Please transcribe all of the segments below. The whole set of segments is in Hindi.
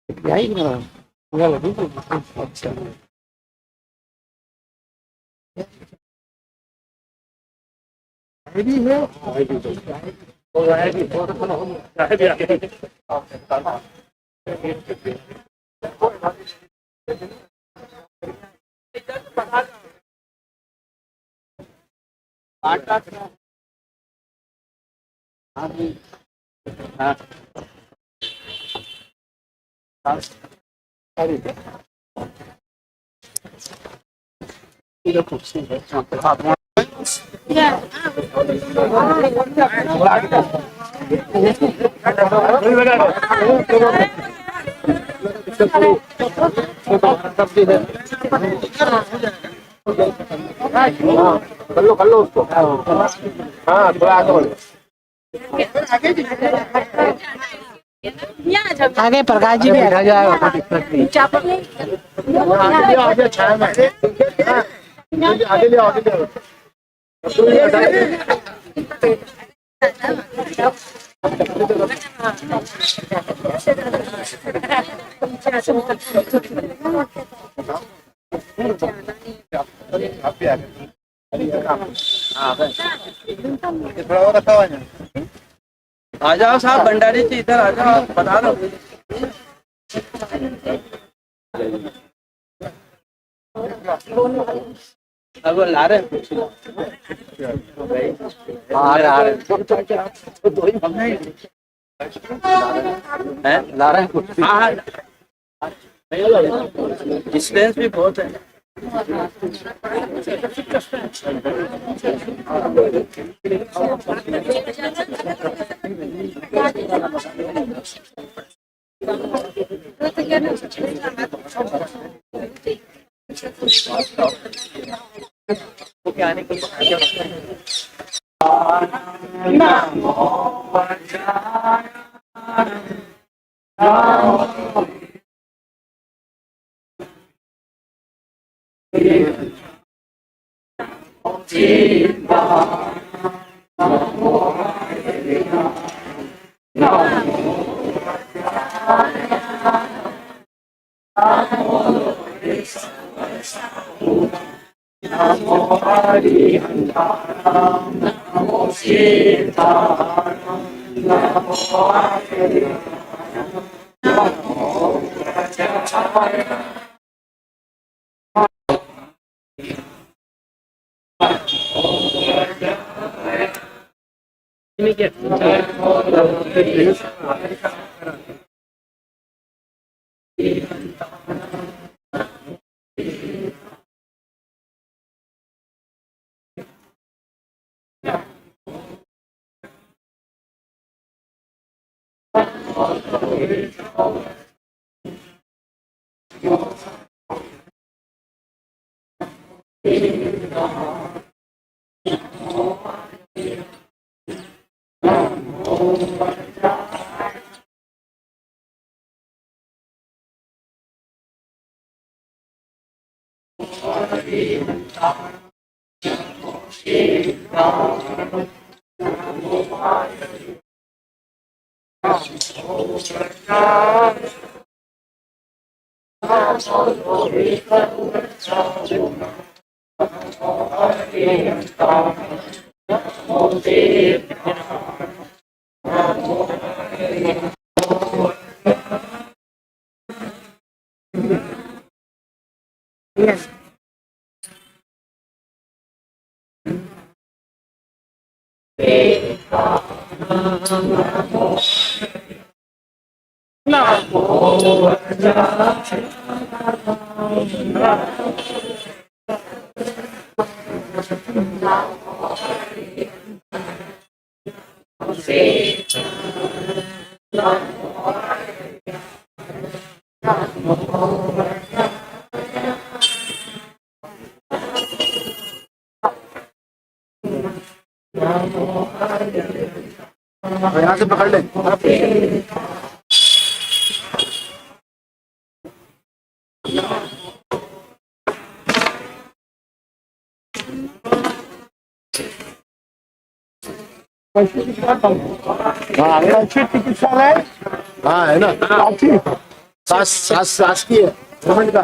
यही ना पूरा लगी तो अच्छा है भी है है भी तो है भी है भी आगे आटा हाँ हाँ अरे ये कुर्सी है कर लो उसको हाँ थोड़ा आगे बढ़ो आगे प्रकाश जी भी बैठा जाएगा आगे छाया में आगे ले थोड़ा और रखा हुआ है आ जाओ साहब भंडारी जी इधर आ जाओ बता दो अब ला रहे ला रहे हैं हाँ डिस्टेंस भी बहुत है यहाँ से पकड़ ले हाँ चिकित्सालय हाँ है ना अच्छी शासकीय गवर्नमेंट का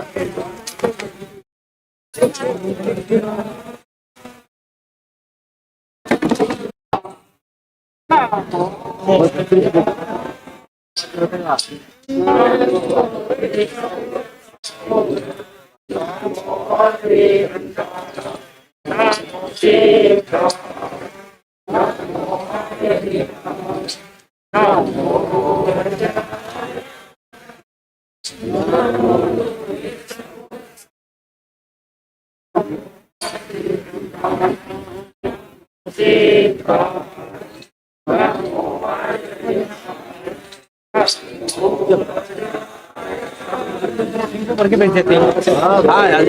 भर के भेज देते हैं। हाँ यार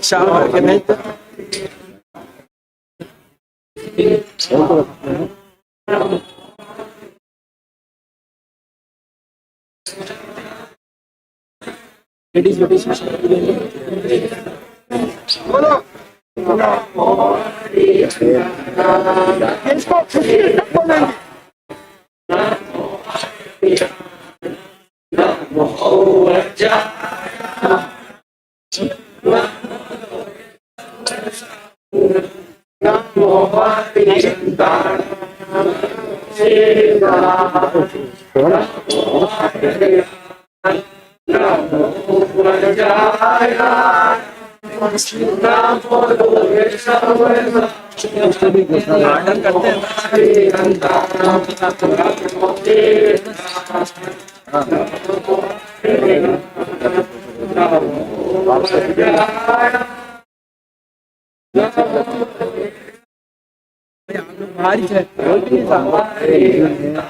शाम भर के भेज दो। बोलो इसको खुशी से बोलेंगे। ऑर्डर करते हैं भारी है कोई भी नहीं था।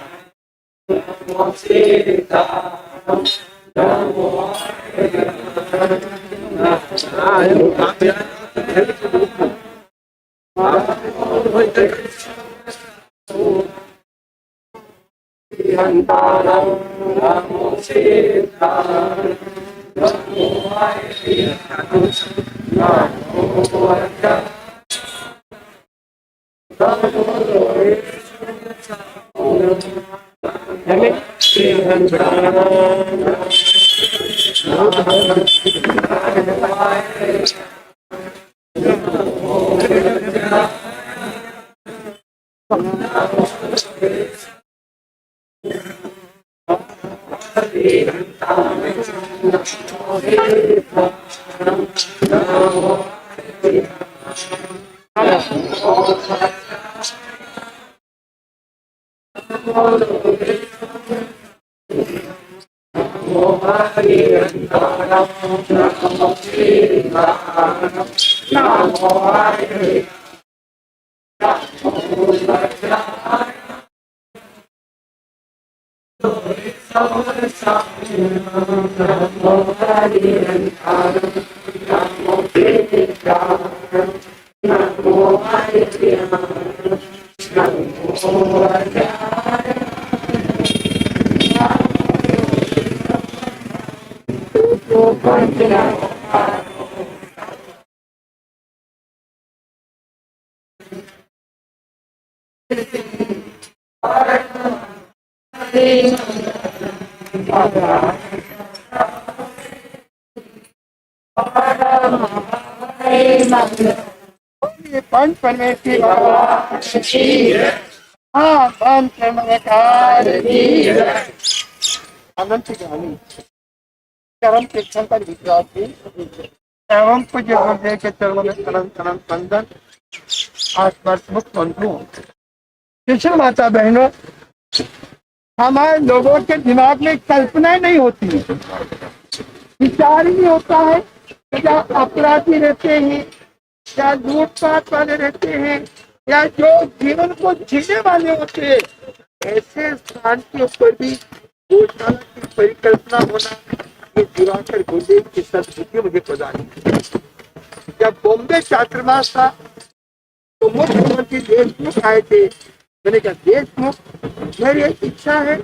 पंच परमेश्वरी अनंत ज्ञानी चरम शिक्षण पर विद्यार्थी एवं पूज्य गुरुदेव के चरणों में अनंत अनंत वंदन। आत्मस्मुख बंधु कृष्ण माता बहनों, हमारे लोगों के दिमाग में कल्पनाएं नहीं होती है, विचार ही नहीं होता है। या अपराधी रहते हैं या लूटपाट वाले रहते हैं या जो जीवन को जीने वाले होते हैं, ऐसे स्थान के ऊपर भी गौशाला की परिकल्पना होना, ये दिवाकर गुरुदेव की सद्बुद्धि मुझे प्रदान की। जब बॉम्बे छात्रावास था तो मुख्यमंत्री देशमुख आए थे। मैंने कहा देशमुख, मेरी एक इच्छा है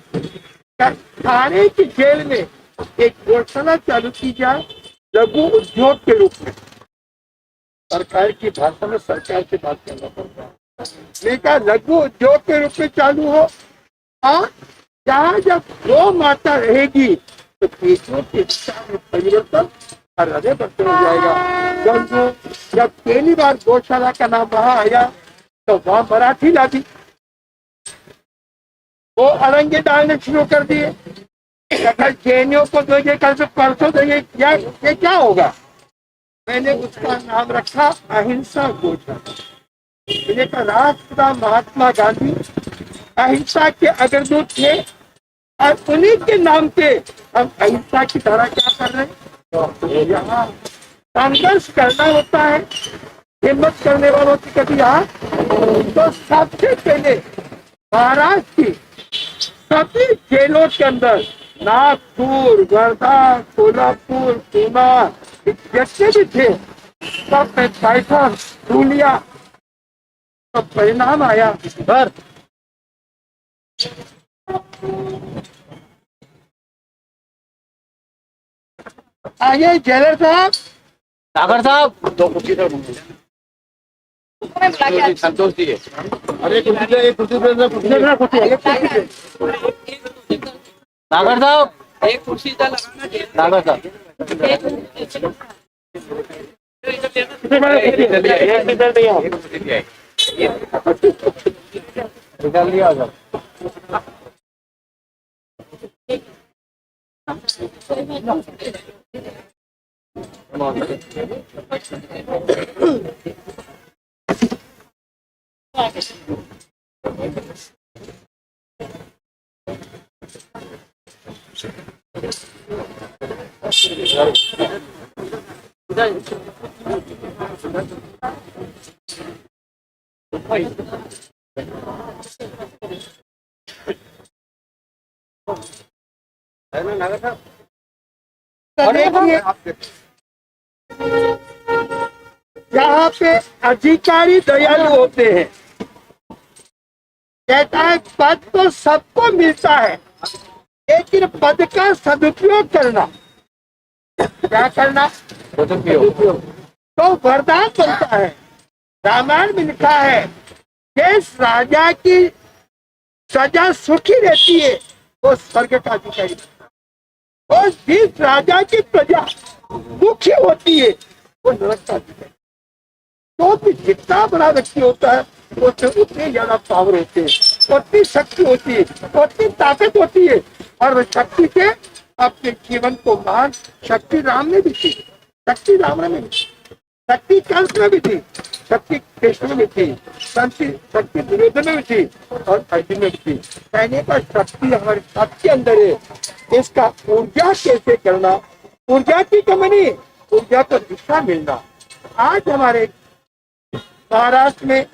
थाने की जेल में एक गौशाला चालू की जाए लघु उद्योग के रूप में। सरकार की भाषा में सरकार से बात करना पड़ता है। मैंने कहा लघु उद्योग के रूप में चालू हो और जहाँ जब गौ माता रहेगी तो पेशों के दिशा में परिवर्तन और हृदय परिवर्तन हो जाएगा। जब पहली बार गौशाला का नाम वहां आया तो वहां मराठी लादी, वो अरंगे डालने शुरू कर दिए। अगर जैनियों को दोगे कल से परसों दोगे, ये क्या होगा? मैंने उसका नाम रखा अहिंसा गौशाला। मैंने कहा राष्ट्रपिता महात्मा गांधी अहिंसा के अग्रदूत थे और उन्हीं के नाम पे हम अहिंसा की तरह क्या कर रहे हैं? यहाँ संघर्ष करना होता है, हिम्मत करने वालों की कभी यहाँ। तो सबसे पहले महाराष्ट्र की सभी जेलों के अंदर नागपुर, वर्धा, कोल्हापुर, पूना जितने भी थे सब में टाइफन, धूलिया, तो परिणाम आया घर। आइए जेलर साहब, सागर साहब, दो कुर्सी संतोष जी, अरे कुर्सी एक कुर्सी सागर साहब, एक कुर्सी सागर साहब निकाल लिया। यहाँ पे अधिकारी दयालु होते हैं। कहता है पद तो सबको मिलता है, लेकिन पद का सदुपयोग करना, क्या करना? सदुपयोग तो वरदान बनता है। रामायण में लिखा है जिस राजा की सजा सुखी रहती है वो स्वर्ग का अधिकारी, और जिस राजा की प्रजा दुखी होती है वो नरक का अधिकारी। तो भी जितना बड़ा व्यक्ति होता है उससे उतनी ज्यादा पावर होती है, उतनी शक्ति होती है, उतनी ताकत होती है। और वह शक्ति से अपने जीवन को मान शक्ति राम ने भी थी, शक्ति राम में भी थी, शक्ति कंस में भी थी, शक्ति कृष्ण में भी थी, शक्ति दुर्योधन में भी थी और अर्जुन में भी थी। कहने का शक्ति हमारे सबके अंदर है। इसका ऊर्जा कैसे करना, ऊर्जा की कमी नहीं, ऊर्जा को दिशा मिलना। आज हमारे महाराष्ट्र में,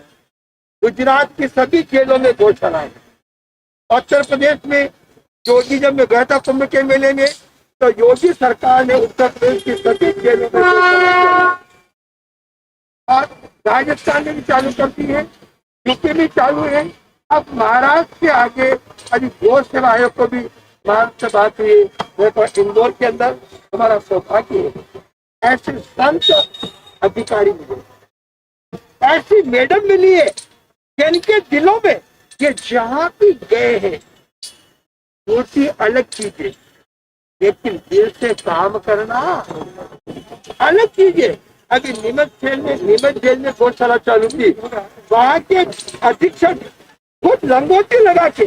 गुजरात की सभी जेलों में गौशालाएं, उत्तर प्रदेश में योगी जब मैं गया था कुंभ के मेले में तो योगी सरकार ने उत्तर प्रदेश की सभी जेलों में और राजस्थान में भी चालू कर दी है, यूपी में चालू है। अब महाराष्ट्र के आगे अभी गौ सेवा आयोग को भी महाराष्ट्र से बात हुई है। तो इंदौर के अंदर हमारा सौभाग्य है, ऐसे संत अधिकारी मिले, ऐसी मैडम मिली है जिनके दिलों में ये जहां भी गए हैं दूसरी अलग चीज है, लेकिन दिल से काम करना अलग चीज है। अभी नीमच जेल में गौशाला चालू की, वहां के अधीक्षक खुद लंगोटी लगा के,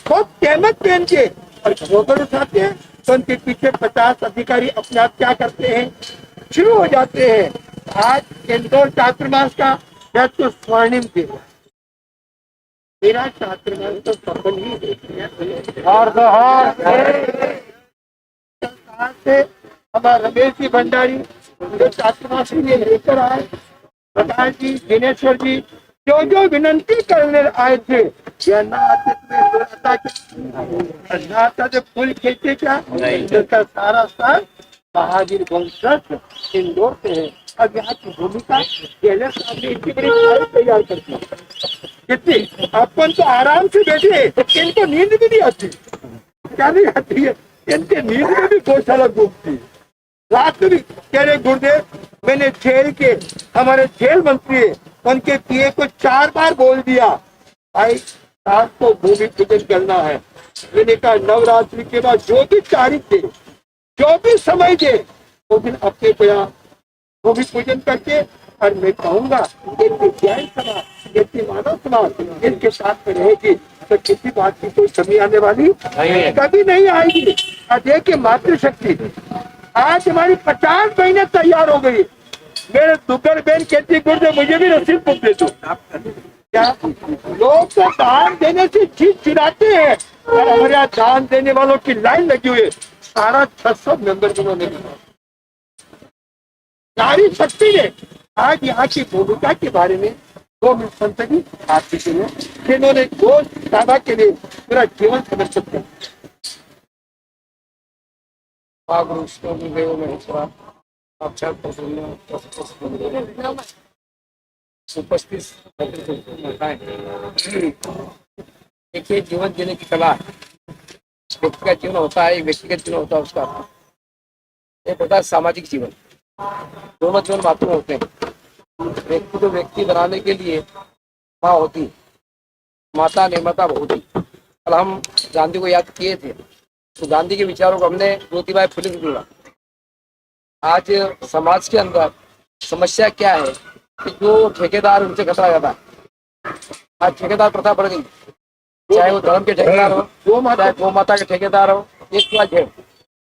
खुद कैमत पहन के और गोबर उठाते हैं तो उनके पीछे 50 अधिकारी अपने आप क्या करते हैं, शुरू हो जाते हैं। आज इंदौर चातुर्मास का तो स्वर्णिम दिन, मेरा चातुर्मास तो सफल ही देखिए। और से हमारा रमेश जी भंडारी जो चातुर्मास के लिए लेकर आए, प्रकाश जी, दिनेश्वर जी, जो विनंती करने आए थे, या ना आते तो फूल खींचे क्या, इसका सारा साल महावीर वंशज इंदौर से है। अब यहाँ की भूमिका पहले सामने इतनी बड़ी फाइल तैयार करती है, कितनी अपन तो आराम से बैठे, इनको नींद भी नहीं आती। क्या नहीं आती है? इनके नींद में भी गौशाला घूमती, रात में भी। कह रहे गुरुदेव मैंने जेल के, हमारे जेल मंत्री है, उनके पीए को 4 बार बोल दिया, भाई रात को भूमि पूजन करना है। मैंने कहा नवरात्रि के बाद जो भी तारीख दे, जो भी समय दे, वो दिन अपने को यहाँ भूमि पूजन करके, और मैं कहूंगा इनकी जैन समाज, इनकी मानव समाज इनके साथ में रहेगी तो किसी बात की कोई कमी आने वाली कभी नहीं आएगी। और देखिए मातृशक्ति आज हमारी 50 महीने तैयार हो गई। मेरे दुगर बहन कहती गुरुदेव मुझे भी रसीद बुक दे दो। क्या लोग तो दान देने से चीज चिराते हैं, और हमारे यहाँ दान देने वालों की लाइन लगी हुई है। 650 मेंबर जिन्होंने नारी शक्ति ने आज यहाँ की भूमिका के बारे में 2 मिनट संसदी आपके लिए, जिन्होंने गोद दादा के लिए पूरा जीवन समर्पित किया। उपस्थित देखिए, जीवन जीने की कला व्यक्ति का जीवन होता है, व्यक्तिगत जीवन होता है उसका, एक होता है सामाजिक जीवन। दोनों जीवन महत्वपूर्ण होते हैं। व्यक्ति को व्यक्ति बनाने के लिए माँ होती, माता निर्माता होती। कल हम गांधी को याद किए थे, तो गांधी के विचारों को हमने ज्योतिबा फुले से जोड़ा। आज समाज के अंदर समस्या क्या है कि जो ठेकेदार उनसे घटा जाता है। आज ठेकेदार प्रथा बढ़ गई, चाहे वो धर्म के ठेकेदार हो, चाहे गौ माता के ठेकेदार हो, एक के बाद एक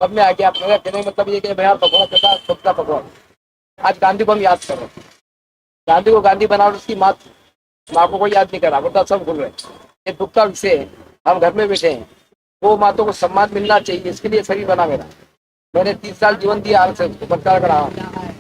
सब में आ गया। आप कहने का मतलब ये कि भैया पकौड़ा चलता सबका पकौड़ा। आज गांधी को हम याद कर रहे हैं, गांधी को गांधी बना, उसकी माँ को कोई याद नहीं करा, बोलता सब भूल रहे। ये दुख का विषय है। हम घर में बैठे हैं, वो मातों को सम्मान मिलना चाहिए, इसके लिए शरीर बना मेरा। मैंने 30 साल जीवन दिया, आरएसएस को बरकरार रहा हूँ,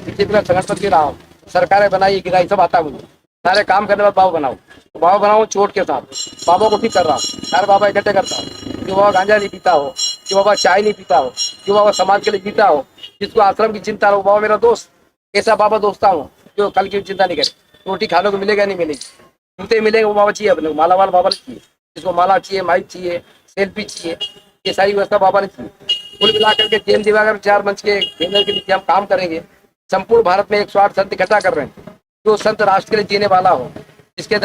बीजेपी का संगठन रहा हूँ, सरकारें बनाई गिराई सब आता मुझे। सारे काम करने वाले बाबा बनाओ, बाबा बनाऊं चोट के साथ, बाबा को ठीक कर रहा हूँ, सारे बाबा इकट्ठे करता हूँ। जो बाबा गांजा नहीं पीता हो, जो बाबा चाय नहीं पीता हो, जो बाबा समाज के लिए जीता हो, जिसको आश्रम की चिंता हो, बाबा मेरा दोस्त। ऐसा बाबा दोस्ता हूँ जो कल की चिंता नहीं करे। रोटी खाने को मिलेगा नहीं मिलेगी, जूते मिलेंगे, वो बाबा चाहिए अपने को, माला वाला बाबा चाहिए, जिसको माला चाहिए, माइक चाहिए, सेल्फी चाहिए, ये सारी व्यवस्था बाबा ने चाहिए। कुल मिलाकर के जैन दिवाकर 4 मंच के केंद्र के नीचे हम काम करेंगे। संपूर्ण भारत में 108 संत इकट्ठा कर रहे हैं, जो संत राष्ट्र के लिए जीने वाला हो, जिसके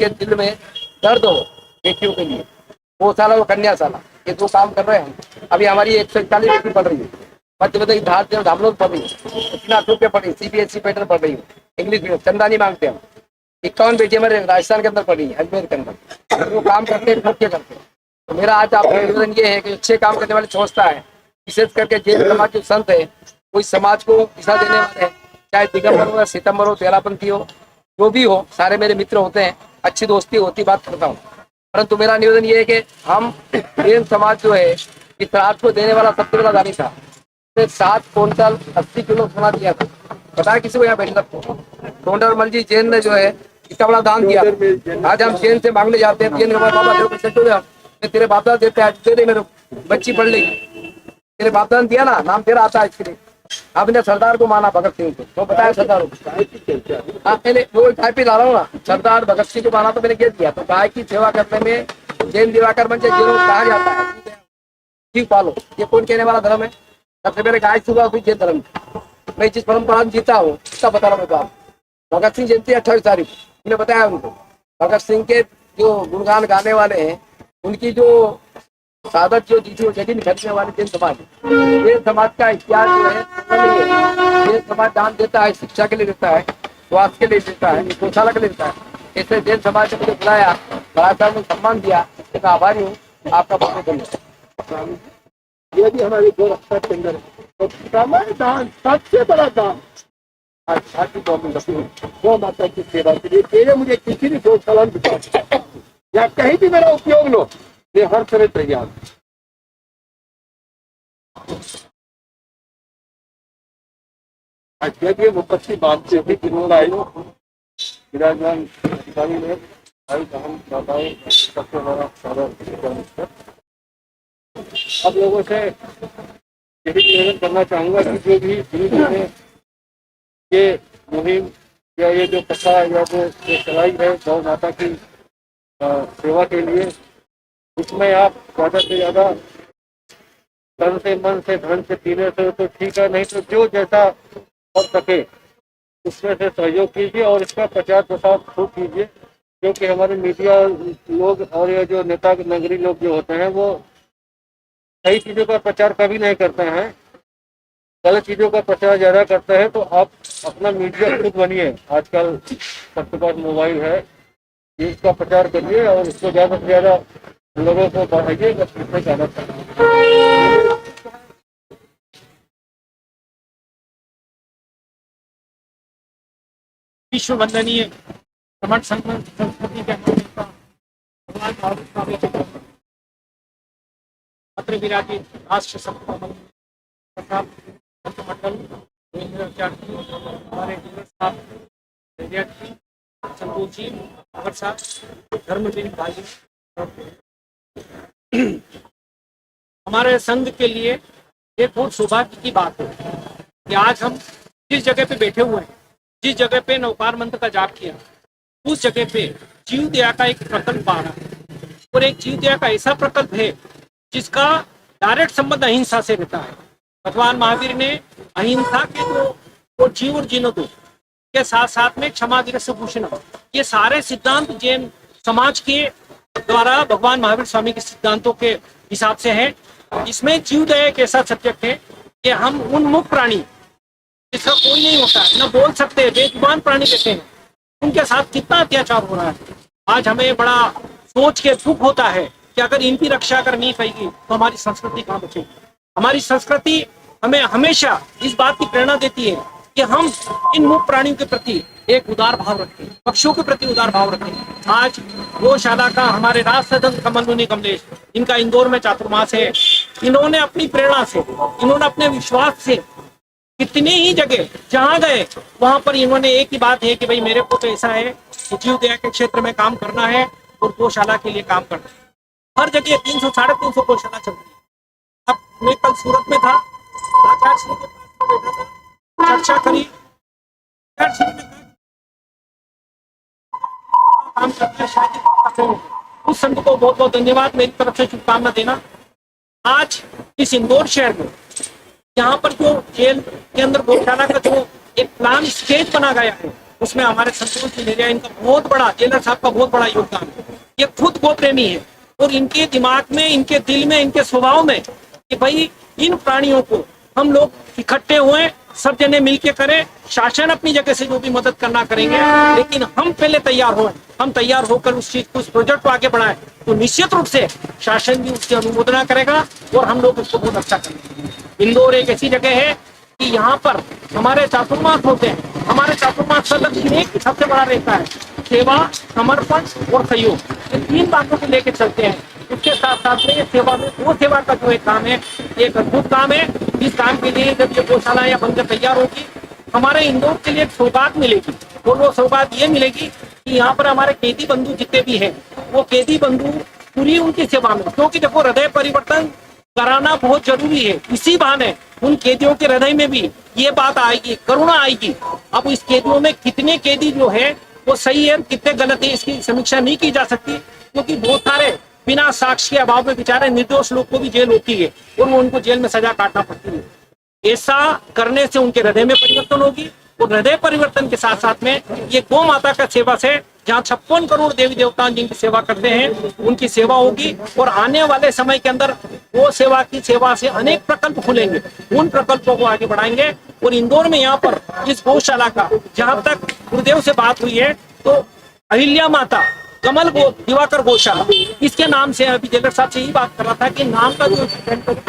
दिल में दर्द हो बेटियों के लिए, वो साला वो कन्या साला, ये 2 काम कर रहे हैं। अभी हमारी 141 बेटी पढ़ रही है, मध्य प्रदेश भारत हम लोग पढ़ रही है, इतना पे पढ़ रही, CBSE पैटर्न पढ़ रही है, इंग्लिश मीडियम, चंदा नहीं मांगते हम। 51 बेटी हमारे राजस्थान के अंदर पढ़ी है, अजमेर के अंदर। वो काम करते हैं, करते हैं। तो मेरा आज आपको निवेदन ये है कि अच्छे काम करने वाली संस्था है, विशेष करके जैन समाज जो संत है, कोई समाज को दिशा देने वाले हैं, चाहे दिगंबर हो या सितंबर हो, तेरापंथी हो, जो भी हो, सारे मेरे मित्र होते हैं, अच्छी दोस्ती होती, बात करता हूँ। परंतु मेरा निवेदन ये है कि हम जैन समाज जो है, इस रात को देने वाला सबसे बड़ा दानी था। 7 क्विंटल 80 किलो सोना दिया था। बताया किसी को यहाँ बैठना टोंडरमल जी जैन ने जो है इतना बड़ा दान दिया। आज हम जैन से मांगने जाते हैं, जैन बाबा मैं तेरे बाप दादा देते हैं, दे दे, मेरे बच्ची पढ़ लेगी। तेरे बाप दादा ने दिया ना, नाम तेरा आता है इसके लिए। आपने सरदार को माना, भगत सिंह को, तो बताया सरदार को। हाँ, मैंने वो गाय पे ला रहा हूँ ना, सरदार भगत सिंह को माना तो मैंने क्या दिया। तो गाय की सेवा करने में जैन दिवाकर मंच जैन कहा जाता है, ठीक पालो, ये कौन कहने वाला धर्म है? सबसे पहले गाय सुबह हुई जैन धर्म। मैं जिस परंपरा में जीता हूँ उसका बता रहा हूँ बात। भगत सिंह जयंती 28 तारीख मैंने बताया उनको। भगत सिंह के जो गुणगान गाने वाले हैं, उनकी जो सादत जो दी थी वो जगह खरीदने वाले जैन समाज। जैन समाज का इतिहास जो है, जैन समाज दान देता है, शिक्षा के लिए देता है, स्वास्थ्य के लिए देता है, गौशाला के लिए देता है। इसलिए जैन समाज ने मुझे बुलाया, बड़ा साहब ने सम्मान दिया, मैं आभारी हूँ आपका। बहुत धन्यवाद। ये भी हमारी गोरखा के अंदर है। तो समय दान सबसे बड़ा दान आज भारतीय गवर्नमेंट गौ माता की सेवा के लिए। तेरे मुझे किसी भी गौशाला में बिता या कहीं भी मेरा उपयोग लो, मैं हर समय तैयार हूँ। आज जब ये मुपत्ति बांधते हुए जिन्होंने आए विराजमान अधिकारी ने भाई बहन दादाओं सबसे बड़ा सारा अब लोगों से यही निवेदन करना चाहूंगा कि जो भी धीरे ये मुहिम या ये जो कथा या जो चलाई है गौ माता की सेवा के लिए, उसमें आप ज़्यादा से ज़्यादा तन से, मन से, धन से, पीने से तो ठीक है, नहीं तो जो जैसा कर सके उसमें से सहयोग कीजिए और इसका 50% खुद कीजिए। जो कि हमारे मीडिया लोग और ये जो नेता नगरी लोग जो होते हैं वो सही चीज़ों का प्रचार कभी नहीं करते हैं, गलत चीज़ों का प्रचार ज़्यादा करते हैं। तो आप अपना मीडिया खुद बनिए, आजकल सबके पास मोबाइल है, इसका प्रचार करिए और इसको ज़्यादा से ज़्यादा लोगों को बढ़ाइए, बस इससे ज़्यादा विश्व वंदनीय कमठ संस्कृति के नेता भगवान महावीर स्वामी जी को पत्र विराजित राष्ट्र सभा तथा मंत्रिमंडल हमारे साहब संतोष जी अगर साहब धर्मवीर भाई, हमारे संघ के लिए एक बहुत सौभाग्य की बात है कि आज हम जिस जगह पे बैठे हुए हैं, जिस जगह पे नवकार मंत्र का जाप किया, उस जगह पे जीव दया का एक प्रकल्प आ रहा है। और एक जीव दया का ऐसा प्रकल्प है जिसका डायरेक्ट संबंध अहिंसा से रहता है। भगवान महावीर ने अहिंसा के वो जीव और जीनो दो के साथ साथ में क्षमा वीरस्य भूषणम, ये सारे सिद्धांत जैन समाज के द्वारा भगवान महावीर स्वामी के सिद्धांतों के हिसाब से है। इसमें जीव दया एक ऐसा सब्जेक्ट है कि हम उन्मुख प्राणी जिसका कोई नहीं होता है, न बोल सकते, बेजुबान प्राणी कहते हैं, उनके साथ कितना अत्याचार हो रहा है। आज हमें बड़ा सोच के दुख होता है कि अगर इनकी रक्षा अगर नहीं पाएगी तो हमारी संस्कृति कहाँ बचेगी। हमारी संस्कृति हमें हमेशा इस बात की प्रेरणा देती है कि हम इन मूक प्राणियों के प्रति एक उदार भाव रखें, पक्षियों के प्रति उदार भाव रखें। आज गौशाला का हमारे राष्ट्रधन कमल कमलेश, इनका इंदौर में चातुर्मास है, इन्होंने अपनी प्रेरणा से, इन्होंने अपने विश्वास से कितनी ही जगह जहां गए वहां पर इन्होंने एक ही बात है कि भाई मेरे को तो ऐसा है कि जीव दया के क्षेत्र में काम करना है और गौशाला के लिए काम करना है। हर जगह 300 350 गौशाला चलती है। अब मैं कल सूरत में था, आचार्य श्री के पास में बैठा था, चर्चा करी, आचार्य श्री ने काम करना है, शायद उस संघ को बहुत बहुत धन्यवाद, मेरी तरफ से शुभकामना देना। आज इस इंदौर शहर में यहाँ पर जो जेल के अंदर गौशाला का जो एक प्लान स्केच बना गया है, उसमें हमारे संतोष जी नेरिया, इनका बहुत बड़ा, जेलर साहब का बहुत बड़ा योगदान है। ये खुद गो प्रेमी है और इनके दिमाग में, इनके दिल में, इनके स्वभाव में कि भाई इन प्राणियों को हम लोग इकट्ठे हुए, सब जने मिलके करें। शासन अपनी जगह से जो भी मदद करना करेंगे, लेकिन हम पहले तैयार हो, हम तैयार होकर उस चीज को, उस प्रोजेक्ट को आगे बढ़ाएं, तो निश्चित रूप से शासन भी उसकी अनुमोदना करेगा और हम लोग उसको बहुत अच्छा करेंगे। इंदौर एक ऐसी जगह है कि यहाँ पर हमारे चातुर्मास होते हैं। हमारे चातुर्मास का लक्ष्य एक सबसे बड़ा रहता है, सेवा, समर्पण और सहयोग। इन 3 बातों को लेकर चलते हैं। इसके साथ साथ में ये सेवा में, वो सेवा का जो एक काम है, एक अद्भुत काम है। इस काम के लिए जब ये गौशाला या बनकर तैयार होगी, हमारे इंदौर के लिए एक सौगात मिलेगी। और वो सौगात ये मिलेगी कि यहाँ पर हमारे कैदी बंधु जितने भी हैं, वो कैदी बंधु पूरी उनकी सेवा में, क्योंकि देखो हृदय परिवर्तन कराना बहुत जरूरी है। इसी बहाने उन कैदियों के हृदय में भी ये बात आएगी, करुणा आएगी। अब इस कैदियों में कितने कैदी जो है वो सही है, कितने गलत है, इसकी समीक्षा नहीं की जा सकती, क्योंकि बहुत सारे बिना साक्ष्य के अभाव में बेचारे निर्दोष लोग को भी जेल होती है और वो उनको जेल में सजा काटना पड़ती है। ऐसा करने से उनके हृदय में परिवर्तन होगी और हृदय परिवर्तन के साथ साथ में ये गौ माता का सेवा से, जहाँ 56 करोड़ देवी देवता जिनकी सेवा करते हैं, उनकी सेवा होगी। और आने वाले समय के अंदर वो सेवा की सेवा से अनेक प्रकल्प खुलेंगे, उन प्रकल्पों को आगे बढ़ाएंगे। और इंदौर में यहाँ पर इस गौशाला का, जहाँ तक गुरुदेव से बात हुई है, तो अहिल्या माता कमल दिवाकर गौशाला, इसके नाम से अभी जेलर साहब से ही बात कर रहा था कि नाम का जो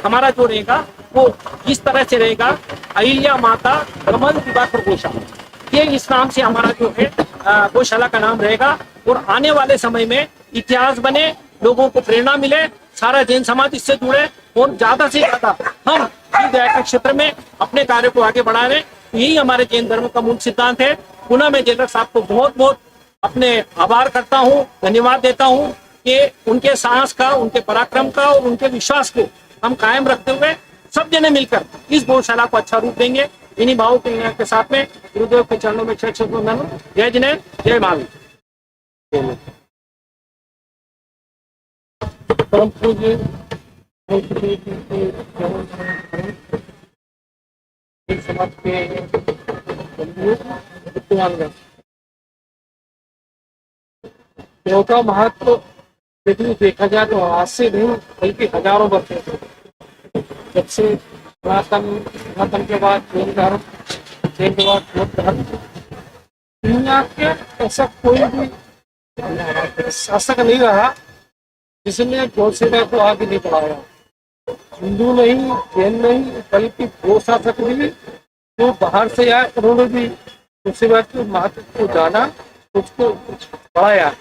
हमारा जो रहेगा वो इस तरह से रहेगा, अहिल्या माता कमल दिवाकर गौशाला। ये इस नाम से हमारा जो है गौशाला का नाम रहेगा। और आने वाले समय में इतिहास बने, लोगों को प्रेरणा मिले, सारा जैन समाज इससे जुड़े और ज्यादा से ज्यादा हम जीव दया के क्षेत्र में अपने कार्य को आगे बढ़ा रहे। यही हमारे जैन धर्म का मूल सिद्धांत है। पुनः मैं जेलर साहब को बहुत बहुत अपने आभार करता हूँ, धन्यवाद देता हूँ कि उनके साहस का, उनके पराक्रम का और उनके विश्वास को हम कायम रखते हुए सब जने मिलकर इस गौशाला को अच्छा रूप देंगे। इन्हीं भावों के साथ में गुरुदेव के चरणों में क्षण वंदन। जय जिनेन्द्र, जय महावीर। परम पूज्य समाज के बंधुओं, गौ का महत्व यदि देखा जाए तो आज से नहीं बल्कि हजारों वर्ष से, जब से सनातन के बाद जैन धर्म, जैन के बाद बौद्ध धर्म, दुनिया के ऐसा कोई भी शासक नहीं रहा जिसने गौ सेवा को आगे नहीं बढ़ाया। हिंदू नहीं, जैन नहीं, बल्कि गौ शासक भी जो बाहर से आए उन्होंने भी गौ सेवा के महत्व को जाना, उसको बढ़ाया।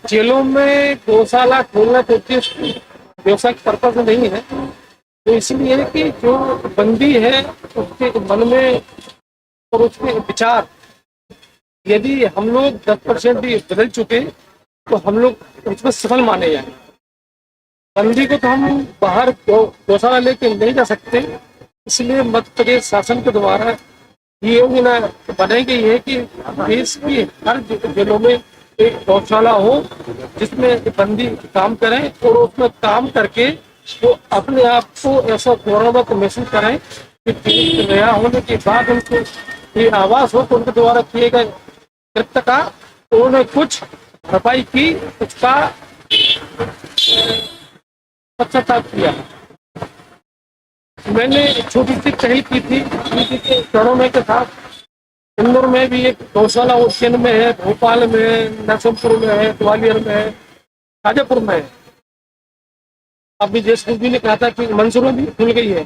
जेलों में गौशाला खोलना तो व्यवसाय पर्पज नहीं है, तो इसलिए है कि जो बंदी है उसके मन में और उसके विचार यदि हम लोग 10% भी बदल चुके तो हम लोग उसमें सफल माने जाए। बंदी को तो हम बाहर गौशाला लेके नहीं जा सकते, इसलिए मध्य प्रदेश शासन के द्वारा ये योजना बनाई गई है कि देश की हर जेलों में एक गौशाला हो जिसमें बंदी काम करें और उसमें काम करके वो अपने आप को ऐसा गौरवत महसूस करें कि नया होने के बाद उनको ये आवाज हो तो उनके द्वारा किए गए कृत्य का उन्होंने कुछ भरपाई की, उसका पश्चाताप किया। मैंने छोटी सी पहल की थी के चरणों में के साथ। इंदौर में भी एक गौशाला उज्जैन में है, भोपाल में है, नरसिंहपुर में है, ग्वालियर में है, शाजापुर में है। अभी जैसे ने कहा था कि मंसूरों भी खुल गई है,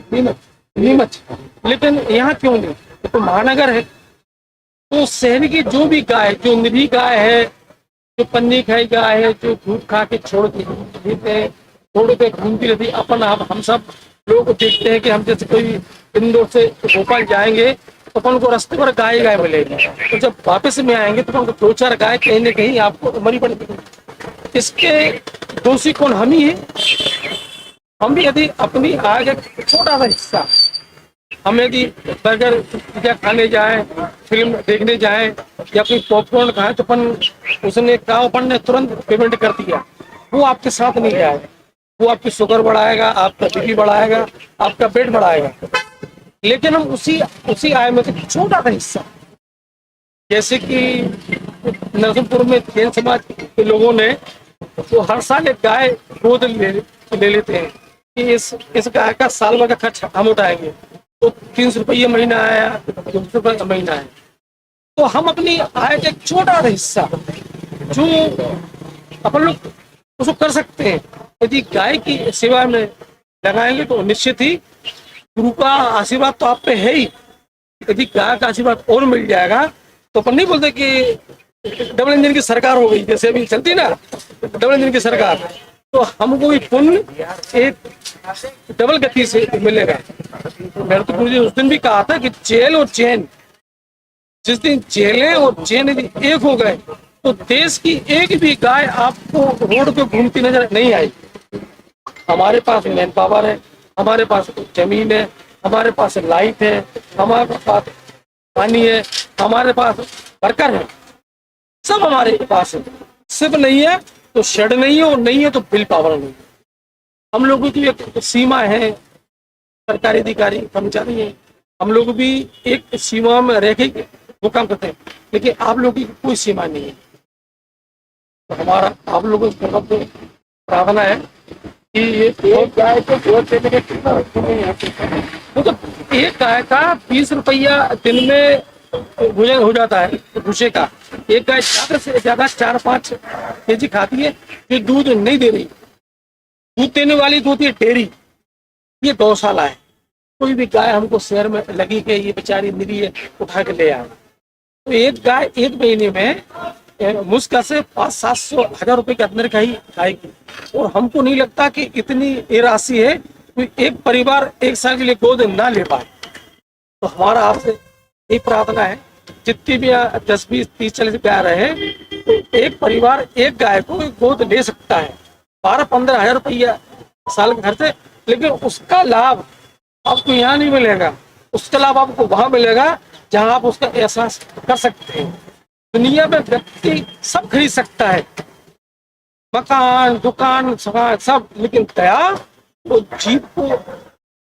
नीमच, लेकिन यहाँ क्यों नहीं? तो महानगर है, तो शहर की जो भी गाय, जो निरी गाय है, जो पन्नी खाई गाय है, जो दूध खा के छोड़ के घूमती रहती, अपन आप हम सब लोग देखते हैं कि हम जैसे कोई इंदौर से भोपाल जाएंगे तो अपन को रास्ते पर गाय मिलेगी, तो जब वापस में आएंगे तो अपन को 2-4 गाय कहीं न कहीं आपको मरी पड़ेगी। इसके दोषी कौन? हम ही है। हम भी यदि अपनी आय का छोटा सा हिस्सा, हम यदि बर्गर पिज्जा खाने जाए, फिल्म देखने जाए या कोई पॉपकॉर्न खाए तो अपन उसने कहा, अपन ने तुरंत पेमेंट कर दिया, वो आपके साथ नहीं जाएगा। वो आपकी शुगर बढ़ाएगा, आपका बीपी बढ़ाएगा, आपका पेट बढ़ाएगा। लेकिन हम उसी आय में से छोटा सा हिस्सा, जैसे कि नरसिंहपुर में जैन समाज के लोगों ने तो हर साल एक गाय गोद ले लेते हैं कि इस गाय का साल भर का खर्च हम उठाएंगे, तो 300 रुपये महीना आया, 200 रुपये महीना है। तो हम अपनी आय का एक छोटा सा हिस्सा जो अपन लोग उसको कर सकते हैं, यदि गाय की सेवा में लगाएंगे तो निश्चित ही गुरु का आशीर्वाद तो आप पे है ही। यदि गाय का आशीर्वाद और मिल जाएगा तो अपन नहीं बोलते कि डबल इंजन की सरकार हो गई, जैसे अभी चलती ना डबल इंजन की सरकार, तो हमको भी पुण्य एक डबल गति से मिलेगा। मेरे तो गुरु जी उस दिन भी कहा था कि जेल और चैन, जिस दिन जेलें और चैन यदि एक हो गए तो देश की एक भी गाय आपको रोड पे घूमती नजर नहीं आएगी। हमारे पास मैन पावर है, हमारे पास जमीन है, हमारे पास लाइट है, हमारे पास पानी है, हमारे पास वर्कर है, सब हमारे पास है। सिर्फ नहीं है तो शेड नहीं है, और नहीं है तो बिल पावर नहीं है। हम लोगों की एक सीमा है, सरकारी अधिकारी कर्मचारी है, हम लोग भी एक सीमा में रह के वो काम करते हैं, लेकिन आप लोगों की कोई सीमा नहीं है। तो हमारा आप लोगों की तरफ से प्रार्थना है कि ये एक गाय को गोद देने के कितना वो तो एक गाय का 20 रुपया दिन में भोजन हो जाता है भूसे का। एक गाय ज्यादा से ज्यादा 4-5 केजी खाती है, ये दूध नहीं दे रही। दूध देने वाली तो होती है डेयरी, ये गौशाला है। कोई भी गाय हमको शहर में लगी कि ये बेचारी निरी है, उठा के ले आए, तो एक गाय एक महीने में मुश्किल से 500-700-1000 रुपए के अंदर का ही खाएगी। और हमको नहीं लगता कि इतनी ये राशि है कोई एक परिवार एक साल के लिए गोद ना ले पाए। तो हमारा आपसे यही प्रार्थना है, जितनी भी 10, 20, 30, 40 गाय रहे तो एक परिवार एक गाय को गोद ले सकता है। 12-15 हजार रुपया साल के खर्च है, लेकिन उसका लाभ आपको यहाँ नहीं मिलेगा। उसका लाभ आपको वहां मिलेगा जहां आप उसका एहसास कर सकते हैं। दुनिया में व्यक्ति सब खरीद सकता है, मकान, दुकान, सब, लेकिन दया वो जीव को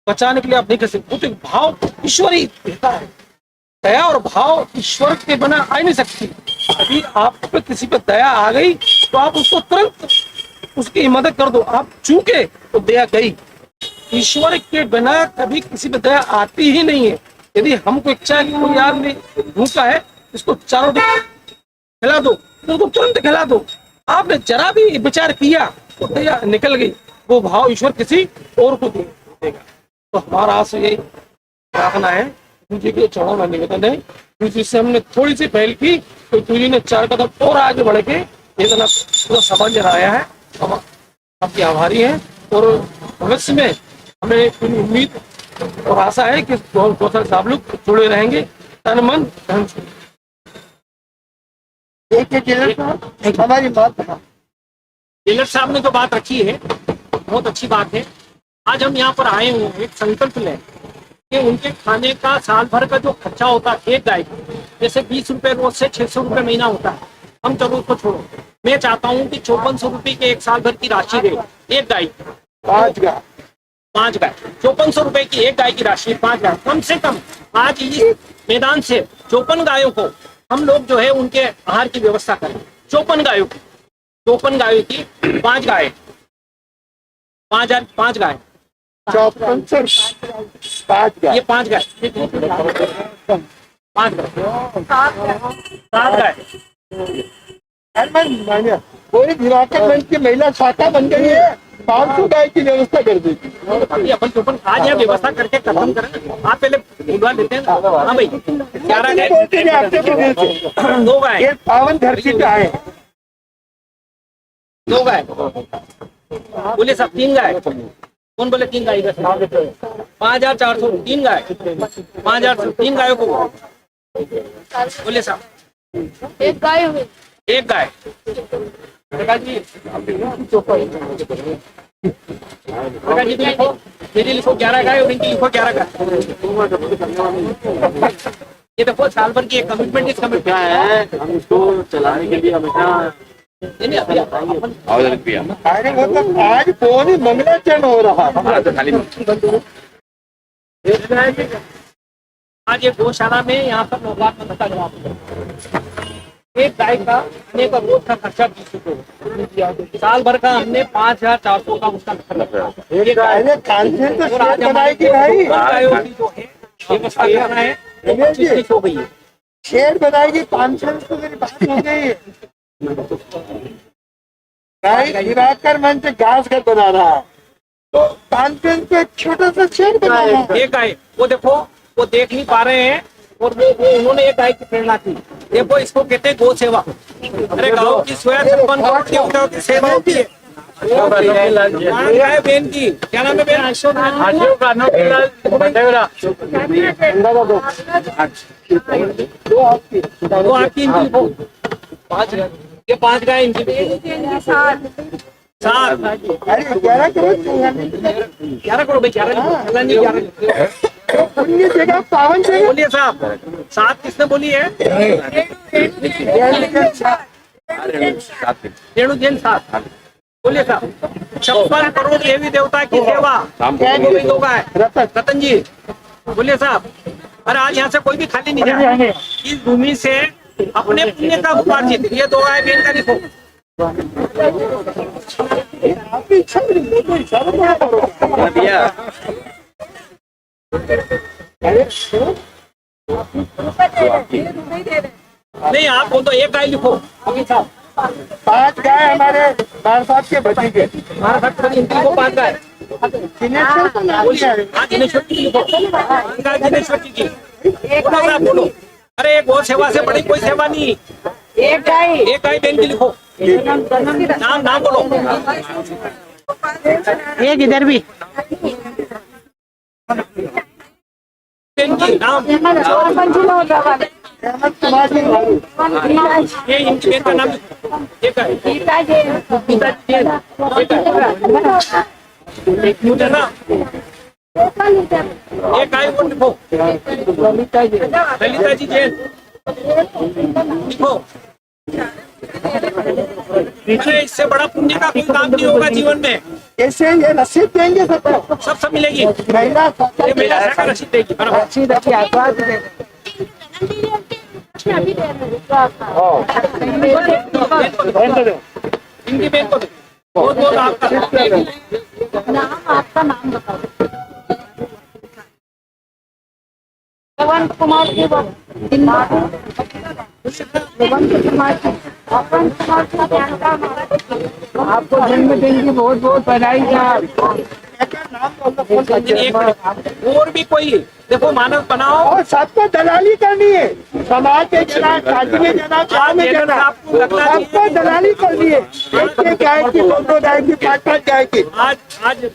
बचाने के लिए आप नहीं कर सकते। वो तो भाव ईश्वरी देता है। दया और भाव ईश्वर के बिना आ ही नहीं सकती। अभी आप पे किसी पे दया आ गई तो आप उसको तुरंत उसकी मदद कर दो, आप चूके तो दया गई। ईश्वर के बिना कभी किसी पे दया आती ही नहीं है। यदि हमको इच्छा है कि कोई आदमी भूखा है, इसको चारों खिला दो तो उसको तुरंत खिला दो। आपने जरा भी विचार किया तो दया निकल गई। वो भाव ईश्वर किसी और को देगा। तो हमारा आज यही प्रार्थना है, तुझे के चढ़ावा में निवेदन है, क्योंकि इससे हमने थोड़ी सी पहल की तो तुझे ने 4 कदम और आगे बढ़ के इतना पूरा समझ आया है। हम आपके आभारी हैं और भविष्य में हमें पूरी उम्मीद और आशा है कि गौशाला साहब लोग जुड़े रहेंगे तन मन धन से। हमारी बात टेलर साहब ने जो बात रखी है बहुत अच्छी बात है। आज हम यहाँ पर आए हुए हैं एक संकल्प लें कि उनके खाने का साल भर का जो खर्चा होता है एक गाय का, जैसे 20 रुपए रोज से 600 रुपए महीना होता है, हम चलो उसको छोड़ो। मैं चाहता हूँ कि 5400 रुपए के एक साल भर की राशि दे एक गाय की, 5 गाय 5400 रुपए की एक गाय की राशि 5 गाय। कम से कम आज इस मैदान से 54 गायों को हम लोग जो है उनके आहार की व्यवस्था करें। 54 गायों की 5 गाय 5 गाय 5 गाय 5 गाय ये 5 गाय 5 गाय 7 गाय। कोई दिवाकर मंच की महिला शाखा बन गई है, 500 गाय की व्यवस्था कर देगी। अभी अपन 54 आज यहाँ व्यवस्था करके खत्म करें। आप पहले बुलवा देते हैं। हाँ भाई 11 गाय 2 गाय ये पावन धरती पे आए 2 गाय बोले सब 3 गाय। कौन बोले 3 गाय? 5400 3 गाय 5000 3 गायों को बोले साहब एक गाय हुई। एक गाय। प्रकाश जी लिखो, मेरी लिखो 11 गाय और इनकी लिखो 11 गाय। ये देखो साल भर की एक कमिटमेंट इस कमिटमेंट है, हम इसको चलाने के लिए हमेशा अरे मतलब आज कौन ही मंगलाचरण हो रहा आज ये गौशाला में यहाँ पर नवरात्र का जवाब एक गाय का खाने का रोज का खर्चा 20 रुपए, साल भर का हमने 5400 का उसका खर्चा बनाएगी भाई, गायों की जो है व्यवस्था करना है 25 हो गई है। शेर बनाएगी 500 तो मेरी बात हो गई। गाय दिवाकर मंच घास घर बना रहा है तो 500 पे छोटा सा शेर बनाया है। एक गाय वो देखो वो देख नहीं पा रहे हैं और वो उन्होंने एक गाय की प्रेरणा की। देखो इसको कहते हैं गौ सेवा। अरे गाँव की 56 करोड़ देवताओं की सेवा होती है। गाय बहन की क्या नाम है बहन? दो आपकी इनकी लिखो 5 ये 5 गाय इनकी 7 अरे 11 करोड़ 11 करोड़ भाई 11 पुण्य जगह पावन जगह। बोलिए साहब 7 किसने बोली है? रेणु जैन 7 बोलिए साहब। 56 करोड़ देवी देवता की सेवा होगा है रतन जी बोलिए साहब। अरे आज यहाँ से कोई भी खाली नहीं जाए इस भूमि से अपने पुण्य का उपार्जित। ये 2 गाय बहन का लिखो। नहीं आप बोल तो एक गाय लिखो साहब। 5 गाय हमारे बार साहब के बची के इनकी को 5 गाय दिनेश्वर को नाम दिया है। दिनेश्वर की लिखो। दिनेश्वर जी की साहब बोलो। अरे गौ सेवा से बड़ी कोई सेवा नहीं। एक गाय बहन की लिखो। नाम बोलो। एक इधर भी नाम ये इनकी बहन का नाम एक है गीता एक गाय को लिखो। ललिता जी जैन लिखो। अरे इससे बड़ा पुण्य का कोई काम नहीं होगा जीवन में। ऐसे ये रसीद देंगे सबको, सब मिलेगी। महिला ये महिला शाखा रसीद देगी। रसीद अपनी आशीर्वाद देंगे। में अभी दे रहे हैं। इनकी बेन को दो। बहुत बहुत आपका नाम, आपका नाम बताओ। भगवंत कुमार की आपको जन्मदिन की बहुत बहुत बधाई साहब। और भी कोई देखो मानव बनाओ। और सबको दलाली करनी है, समाज में जाना, शादी में जाना, गाँव में जाना, सबको दलाली करनी है। एक जाएगी, दो जाएगी, पाँच जाएगी। आज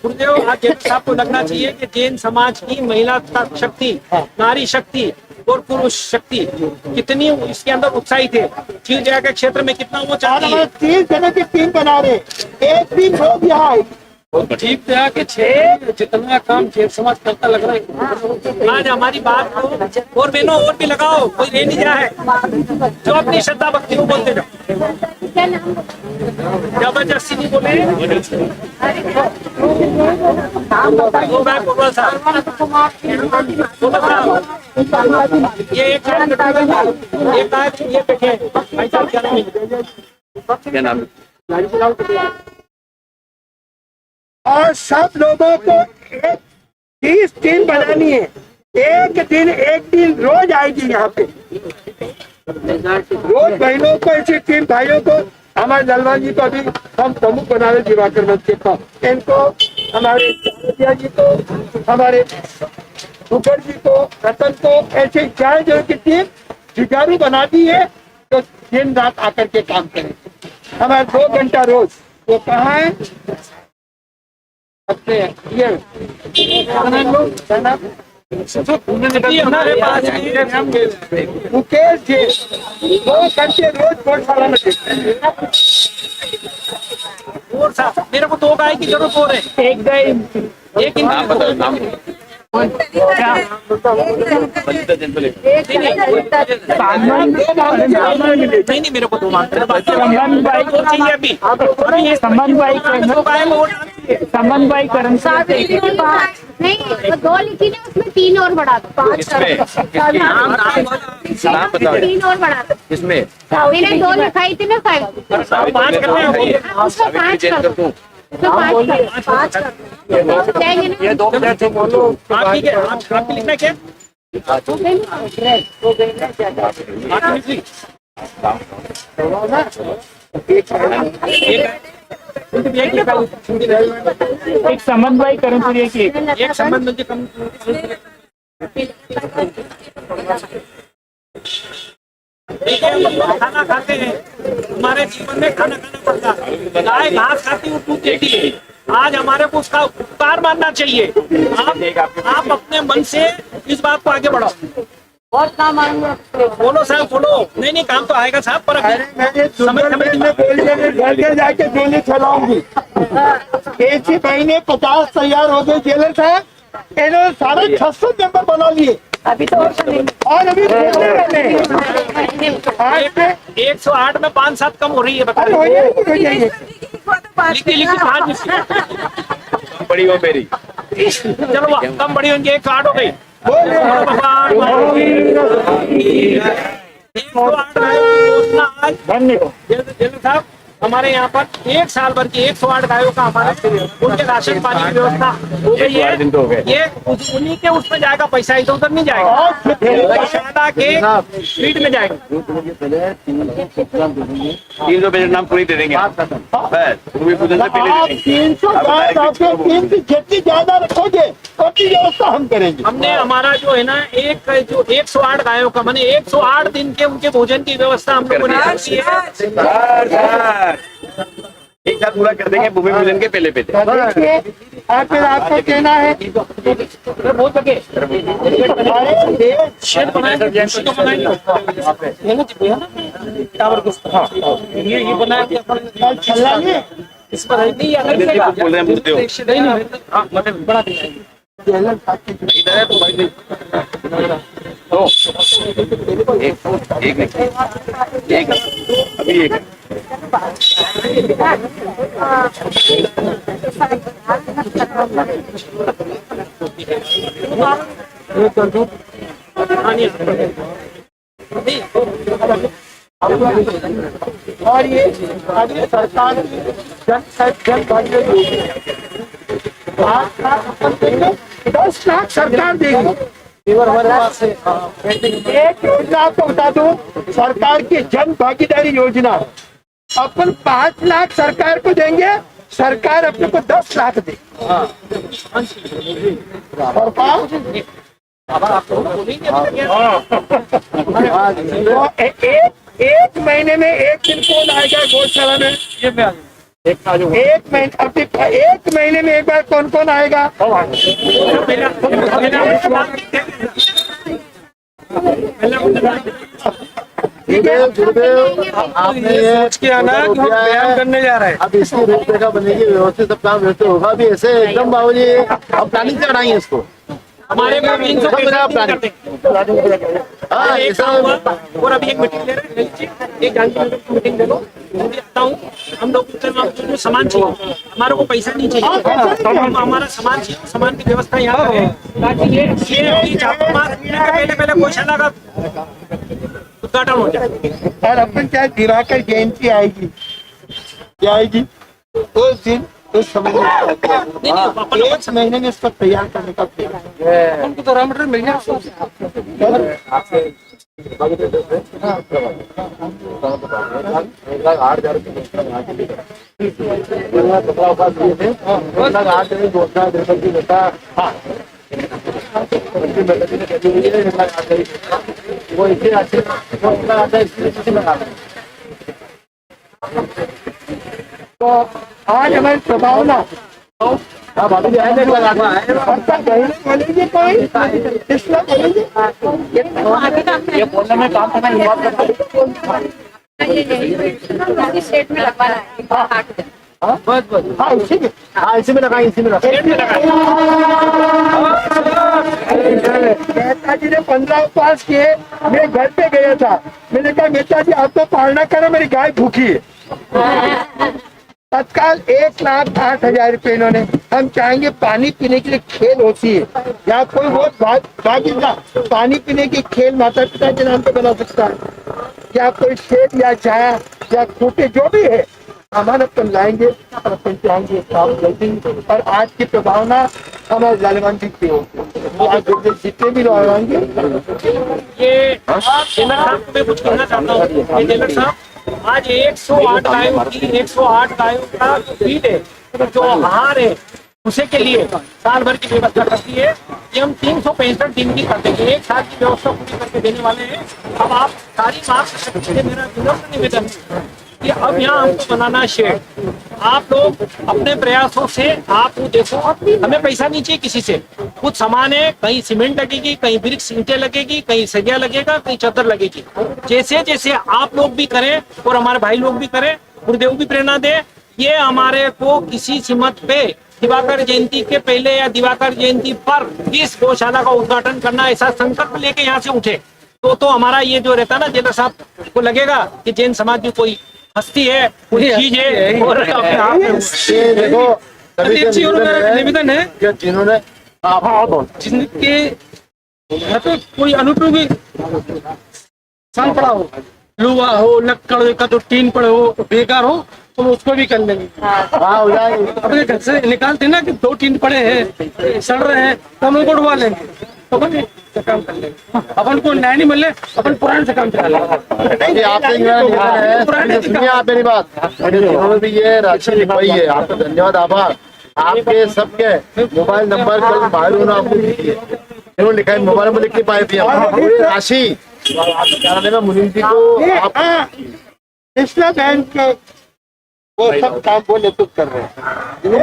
गुरुदेव, आज जैन साहब को लगना चाहिए कि जैन समाज की महिला शक्ति, नारी शक्ति और पुरुष शक्ति कितनी इसके अंदर उत्साहित है। चीज जगह के क्षेत्र में कितना वो चाहती है। 3 जने की टीम बना रहे, एक भी लोग यहाँ ठीक तरह के छह जितना काम जैन समाज करता लग रहा है। आज हमारी बात को और बहनों और भी लगाओ, कोई रह नहीं गया है। जो अपनी श्रद्धा भक्ति को बोलते जाओ, जबरदस्ती नहीं बोले। ये एक ये बैठे भाई साहब, क्या नाम है? और सब लोगों को एक 30 टीम बनानी है। एक दिन रोज आएगी यहाँ पे, रोज बहनों को, ऐसी टीम भाइयों को। हमारे दलवाल जी को अभी हम प्रमुख बना रहे दिवाकर मंच के पास, इनको, हमारे जी को, हमारे सुपर जी को, रतन को, ऐसे 4 जनों की टीम जुझारू बना दी है, तो दिन रात आकर के काम करें। हमारे 2 घंटा रोज। वो कहाँ है? ये मुकेश जी 2 घंटे रोज गौशाला में देखते हैं। और साहब मेरे को 2 गाय की जरूरत हो रही है। एक गाय, एक नहीं मेरे को 2 मांग चाहिए अभी। संबंध भाई करम नहीं, 2 लिखी ना, उसमें 3 और बढ़ा दो, 5 3 और बढ़ा दो। इसमें मैंने 2 लिखाई थी ना, 5 उसको 5 कर दो, तो 5 कर दो। ये 2 मिनट बोलो। आपकी लिखना क्या? एक संबंध भाई कर्मचारी की एक संबंध मुझे कम। खाना खाते हैं, हमारे जीवन में खाना खाना पड़ता है। गाय घास खाती है, दूध देती है। आज हमारे को उसका उपकार मानना चाहिए। आप अपने मन से इस बात को आगे बढ़ाओ। बहुत काम आएंगे, बोलो साहब, बोलो। नहीं काम तो आएगा साहब, पर मैंने घर घर जाके गोली चलाऊंगी। ऐसी महीने 50 तैयार हो गए जेलर साहब, इन्होंने 650 मेंबर बना लिए। अभी तो और अभी 108 में 5-7 कम हो रही है। बता हो जाएगी। लिखी 5 बड़ी हो मेरी। चलो कम बड़ी होंगी, 108 हो गई। धन्यवाद साहब। हमारे यहाँ पर 1 साल भर की 108 गायों का हमारे उनके राशन पानी की व्यवस्था हो गई है। ये उन्हीं के उसमें जाएगा, पैसा इधर उधर नहीं जाएगा, गौशाला के फीड में जाएगा। 300 पेज नाम पूरी दे देंगे भूमि पूजन से पहले। 300 गाय आपके टीम की जितनी ज्यादा रखोगे उतनी व्यवस्था हम करेंगे। हमने हमारा जो है ना, जो 108 गायों का माने 108 दिन के उनके भोजन की व्यवस्था हम लोगों ने की है। एक साथ पूरा कर देंगे भूमि पूजन के पहले पे। और फिर आपको कहना है बहुत लगे शेड बनाएंगे, ये बनाया छल्ला में इस पर नहीं अगर बोल रहे हैं बड़ा इधर है तो भाई दो एक अभी एक नहीं और ये अभी सरकार की जन भागीदारी योजना 5 लाख अपन देंगे, 10 लाख सरकार देगी। एक योजना आपको बता दूं, सरकार की जन भागीदारी योजना, अपन 5 लाख सरकार को देंगे, सरकार अपने को 10 लाख देगी। तो एक महीने में एक दिन कौन आएगा गौशाला में? एक महीने में एक बार कौन कौन आएगा? आपने ये सोच के आना कि हम बयान करने जा रहे हैं। अब इसकी रूपरेखा बनेगी, व्यवस्थित सब काम व्यवस्थित होगा। अभी ऐसे एकदम बाबूजी अब प्लानिंग से बनाएंगे इसको। हमारे में 300 हाँ ऐसा और अभी एक मीटिंग ले रहे हैं, एक जानकारी मीटिंग ले लो, मैं भी आता हूँ। हम लोग जो सामान चाहिए, हमारे को पैसा नहीं चाहिए, तो हम हमारा सामान चाहिए, सामान की व्यवस्था यहाँ करें ताकि ये अभी चाकू मारने के पहले गौशाला का उद्घाटन हो जाए। और अपन क्या दिवाकर जयंती आएगी, क्या आएगी उस दिन उस समय एक महीने में इसको तैयार करने का प्रयास। उनको तो रॉ मटेरियल मिल वो इसे अच्छे तो आज हमारी प्रभावना बोलेंगे कोई इसमें बोलेंगे ये बोलने में काम करना ये बात स्टेट में लगवाना है। हाँ इसी में लगाए, इसी में मेहता जी ने 15 पास किए। मैं घर पे गया था, मैंने कहा मेहता जी आप तो पालना करो, मेरी गाय भूखी है। तत्काल 1,08,000 रुपए इन्होंने। हम चाहेंगे पानी पीने के लिए खेल होती है, या कोई बहुत भागीदार पानी पीने की खेल माता पिता के नाम पे बना सकता है, या कोई शेड या छाया या खूटे जो भी है सामान अपन लाएंगे और अपन चाहेंगे काम जल्दी। और आज की प्रभावना हमारे लालवान जी की हो, आज जितने भी लोग आएंगे। ये टेलर साहब को मैं कुछ कहना चाहता हूँ। ये टेलर साहब आज 108 गायों की 108 गायों का फीड है, जो आहार है उसे के लिए साल भर की व्यवस्था करती है। ये हम 365 दिन की कर देंगे, एक साल की व्यवस्था पूरी करके देने वाले हैं। अब आप सारी मार्क्स से मेरा विनम्र निवेदन है कि अब यहाँ हमको बनाना है शेड। आप लोग अपने प्रयासों से आप वो देखो, हमें पैसा नहीं चाहिए किसी से। कुछ सामान है, कहीं सीमेंट लगेगी, कहीं ब्रिक्स ईंटें लगेगी, कहीं सरिया लगेगा, कहीं चादर लगेगी। जैसे जैसे आप लोग भी करें और हमारे भाई लोग भी करें, गुरुदेव भी प्रेरणा दे। ये हमारे को किसी सीमत पे दिवाकर जयंती के पहले या दिवाकर जयंती पर इस गौशाला का उद्घाटन करना, ऐसा संकल्प लेके यहाँ से उठे तो हमारा ये जो रहता है ना, जेलर साहब को लगेगा कि जैन समाज में कोई हस्ती है, कोई चीज है। और अपने आप देखो निवेदन है कि जिन्होंने जिनके घर पे कोई अनुपयोगी सामान पड़ा हो, लोहा हो, लक्कड़ का तो टीन पड़े हो, बेकार हो, तो उसको भी कर लेंगे। हाँ हो जाए। अपने घर से निकालते ना कि 2 टीन पड़े हैं, सड़ रहे हैं, तो हम उनको उड़वा लेंगे, तो अपन काम कर लेंगे। अपन को नया नहीं मिले, अपन पुराने से काम चला लेंगे। आपसे सुनिए आप मेरी बात, जिन्होंने भी ये राशि लिखवाई है, आपका धन्यवाद, आभार। आपके सबके मोबाइल नंबर कल मालूम आपको दीजिए, जिन्होंने लिखा है मोबाइल नंबर लिख के पाए थे पूरी राशि। में मुनीम जी को आप नेशनल बैंक वो सब काम वो नेतृत्व कर रहे हैं,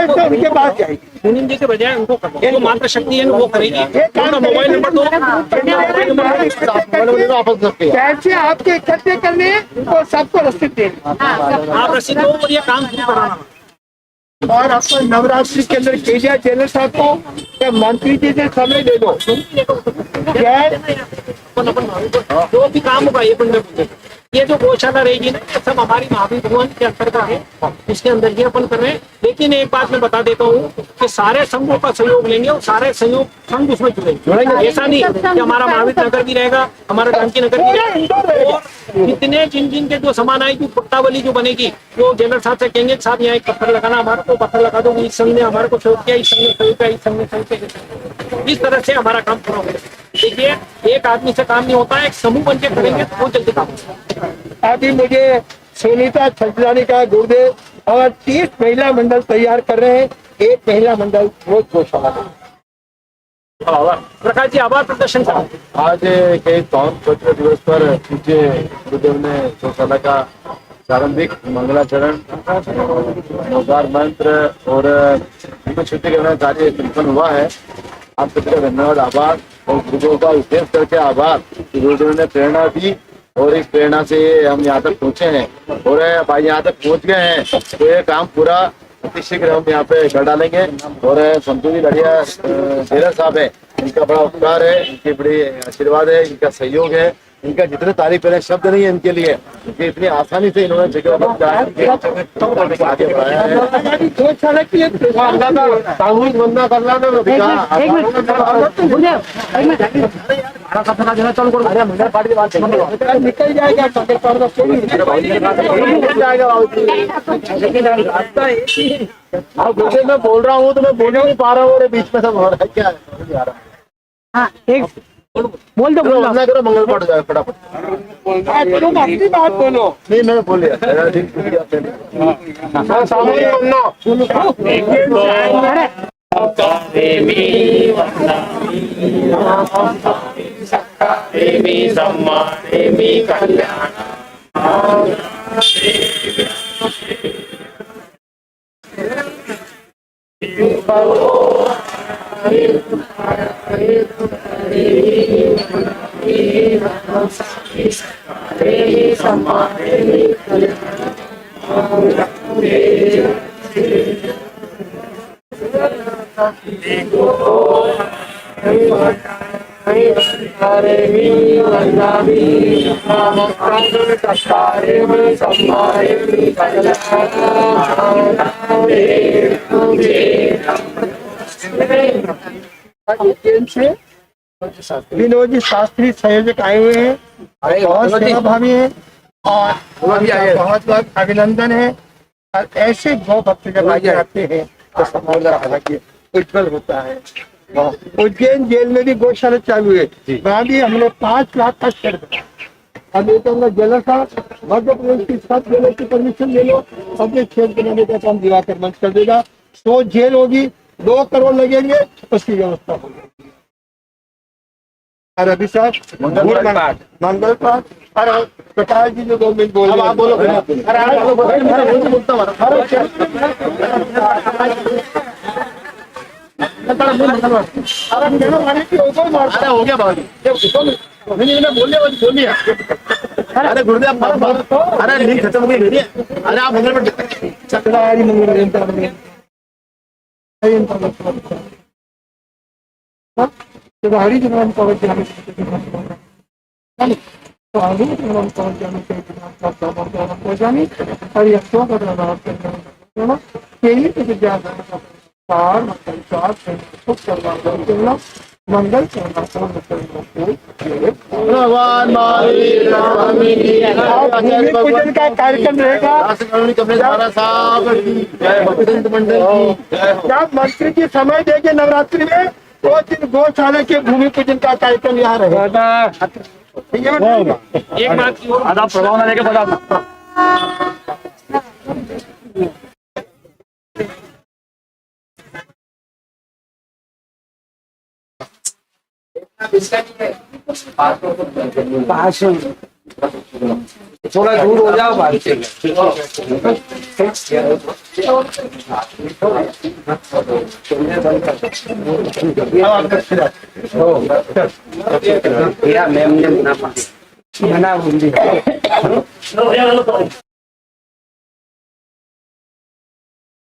तो उनके पास जाएगी। मुनीम जी के बजाय उनको करो, जो मात्र शक्ति है वो करेगी। मोबाइल नंबर दो, वापस सकते कैसे आपके इकट्ठे करने वो सबको रसीद देनी, आप रसीद दो और ये काम शुरू कराना। और आपको नवरात्रि के अंदर केजिया जेलर साहब को या मंत्री जी से समय दे दो। जो भी काम होगा ये बंदे ये जो गौशाला रहेगी ना, ये सब हमारी महावीर भवन के अंतर्गत है, इसके अंदर ही अपन कर रहे हैं। लेकिन एक बात मैं बता देता हूँ कि सारे संघों का सहयोग लेंगे और सारे संघ उसमें जुड़ेंगे। ऐसा नहीं कि हमारा महावीर नगर भी रहेगा, हमारा जानकी नगर भी रहेगा। और जितने जिन के जो समान आएगी, पट्टावली जो बनेगी, वो जेलर साहब से कहेंगे साहब यहाँ एक पत्थर लगाना, हमारे को पत्थर लगा दो। इस संघ ने हमारे को सहयोग किया, इस संघ ने सहयोग किया, इस संघ ने सहयोग किया। इस तरह से हमारा काम पूरा होगा। देखिए, एक आदमी से काम नहीं होता, एक समूह बन के करेंगे तो बहुत जल्दी काम होगा। अभी मुझे सुनीता छजलानी का गुरुदेव और 30 महिला मंडल तैयार कर रहे हैं। एक महिला मंडल रोज गौशाला में। प्रकाश जी, आभार प्रदर्शन करो। आज के स्वतंत्रता दिवस पर पूज्य गुरुदेव ने गौशाला का प्रारंभिक मंगलाचरण, नवकार मंत्र और शुद्धिकरण का कार्य संपन्न हुआ है। आप सबका धन्यवाद, आभार और गुरुदेव का विशेष करके आभार। गुरुदेव ने प्रेरणा दी और इस प्रेरणा से हम यहाँ तक पहुँचे हैं और भाई यहाँ तक पहुँच गए हैं, तो ये काम पूरा अतिशीघ्र हम यहाँ पे कर डालेंगे। और संतू जी लड़िया जेलर साहब है, इनका बड़ा उपकार है, इनकी बड़ी आशीर्वाद है, इनका सहयोग है, इनका जितने तारीफ करें शब्द नहीं है इनके लिए, क्योंकि इतनी आसानी से इन्होंने जगह आगे बढ़ाया है। गौशाला की सामूहिक वंदना करना निकल जाएगा। मैं बोल रहा हूँ तो मैं बोल नहीं पा रहा हूँ, बीच में सब हो रहा है, क्या है? हाँ, एक बोल दो, वंदना करो, मंगल पाठ हो जाए फटाफट। अपनी बात बोलो। नहीं, मैंने बोल लिया। सामूहिक वंदना। से विनोद जी शास्त्री संयोजक आए हुए हैं, बहुत सेवा भावी है और बहुत बहुत अभिनंदन है। और ऐसे गौ भक्त जब आगे आते हैं तो समाज का भाग्य उज्जवल होता है। उज्जैन जेल में भी गौशाला चालू है, वहाँ भी हमने 5 लाख का शेड बनाया। अब ये कहूँगा जेलर साहब, मध्य प्रदेश की सब जेलों की परमिशन ले लो, अपने शेड बनाने का काम दिवाकर मंच कर देगा। 100 जेल होगी, 2 करोड़ लगेंगे, उसकी व्यवस्था होगी। और अभी साहब मंगल पाठ और प्रकाश जी जो 2 मिनट बोल रहे हैं, आप बोलो। हो गया बाबू, बोल लिया। अरे गुरुदेव, अरे नहीं खत्म हो गई। अरे आप मंगल हरि जन्म पवन मंगल भगवान महावीर पूजन का कार्यक्रम रहेगा। जब मंत्री की समय देंगे नवरात्रि में, 2 दिन गौशाला के भूमि पूजन का कार्यक्रम यहाँ रहेगा। एक बात की और प्रभाव लेके बता थोड़ा दूर हो जाओ बाहर से। मैम ने मना